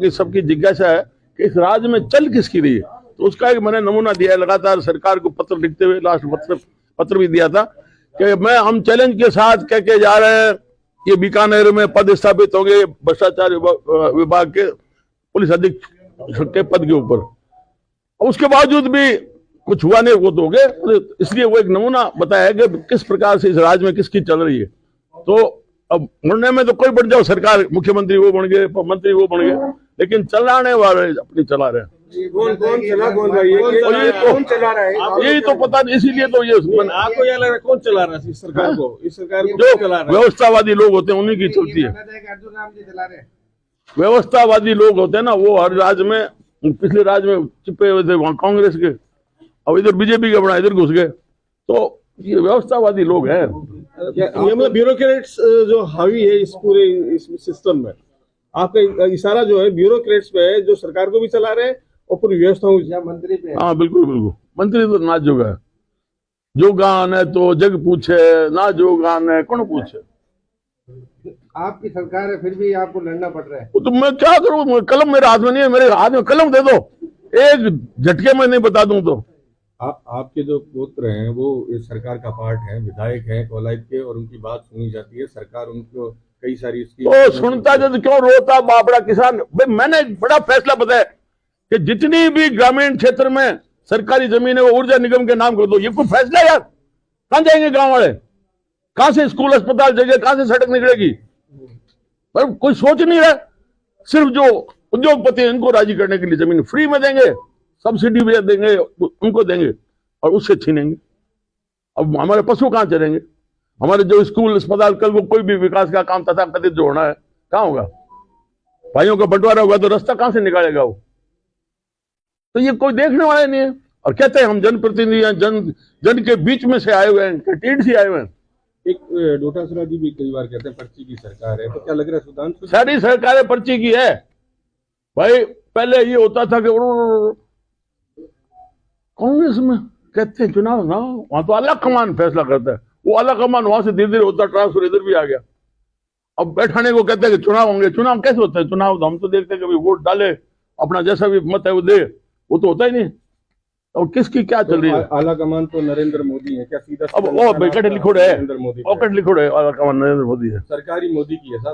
की सबकी जिज्ञासा है कि इस राज्य में चल किसकी रही है, तो उसका एक मैंने नमूना दिया है। लगातार सरकार को पत्र लिखते हुए लास्ट पत्र भी दिया था कि हम चैलेंज के साथ कह के जा रहे हैं, ये बीकानेर में पद स्थापित होंगे भ्रष्टाचार विभाग के पुलिस अधीक्षक के पद के ऊपर। उसके बावजूद भी कुछ हुआ नहीं, वो तो हो गए। इसलिए वो एक नमूना बताया है कि किस प्रकार से इस राज्य में किसकी चल रही है। तो अब मुड़ने में तो कोई बन जाओ सरकार, मुख्यमंत्री वो बन गए, मंत्री वो बन गए, लेकिन चलाने वाले अपनी चला रहे हैं। कौन चला रहा है यही तो पता नहीं, इसीलिए तो ये आपको यह लग रहा है कौन चला रहा है इस सरकार को? इस सरकार को जो चला रहा है? व्यवस्थावादी लोग होते हैं उन्हीं की चलती है। अर्जुन राम जी चला रहे। व्यवस्थावादी लोग होते हैं ना, वो हर राज्य में, पिछले राज्य में चिपे हुए थे वहां कांग्रेस के, अब इधर बीजेपी के बना इधर घुस गए, तो ये व्यवस्थावादी लोग हैं। ये मतलब ब्यूरोक्रेट्स जो हावी है इस पूरे इस सिस्टम में, आपका इशारा जो है ब्यूरोक्रेट्स पे है, जो सरकार को भी चला रहे हैं और पूरी व्यवस्थाओं मंत्री पे। हाँ बिल्कुल बिल्कुल, मंत्री तो नाच जोगा है। जो गान है तो जग पूछे, ना जो गान है कौन पूछे। आपकी सरकार है फिर भी आपको लड़ना पड़ रहा है। तो मैं क्या करूं, कलम मेरे हाथ में नहीं है, मेरे हाथ में कलम दे दो, एक झटके में नहीं बता दूं तो। आपके जो पुत्र हैं वो इस सरकार का पार्ट है, विधायक हैं कोलाइट के, और उनकी बात सुनी जाती है, सरकार उनको कई सारी तो सुनता जब क्यों रोता बापड़ा किसान। भाई मैंने एक बड़ा फैसला बताया कि जितनी भी ग्रामीण क्षेत्र में सरकारी जमीन है वो ऊर्जा निगम के नाम कर दो। ये कोई फैसला यार, कहां जाएंगे गांव वाले, कहां से स्कूल अस्पताल जगह, कहां से सड़क निकलेगी? पर कोई सोच नहीं रहा। सिर्फ जो उद्योगपति इनको राजी करने के लिए जमीन फ्री में देंगे, सब्सिडी भी देंगे, उनको देंगे और उससे छीनेंगे। अब हमारे पशु कहां चलेंगे? हमारे जो स्कूल अस्पताल, कल वो कोई भी विकास का काम तथाकथित जो होना है कहां होगा? भाइयों का बंटवारा होगा तो रास्ता कहां से निकालेगा वो? तो ये कोई देखने वाला नहीं है। और कहते हैं हम जनप्रतिनिधि हैं, जन के बीच में से आए हुए हैं, टीट से आए हुए हैं। एक डोटासरा जी भी कई बार कहते हैं पर्ची की सरकार है, तो क्या लग रहा है सुधांशु? सारी सरकारें पर्ची की है भाई। पहले ये होता था कि कांग्रेस में कहते हैं चुनाव ना, वहां तो अलग कमान फैसला करता है, वो अलग कमान वहां से धीरे धीरे होता, ट्रांसफर इधर भी आ गया। अब बैठाने को कहते हैं कि चुनाव होंगे। चुनाव कैसे होता है? चुनाव तो हम तो देखते हैं कभी वोट डाले, अपना जैसा भी मत है वो दे, वो तो होता ही नहीं। और किसकी क्या चल रही है? आला कमान तो नरेंद्र मोदी है क्या? सीधा अब वो कट लिखो है, नरेंद्र मोदी कट लिखो है, आला कमान नरेंद्र मोदी है। सरकारी मोदी की है साहब।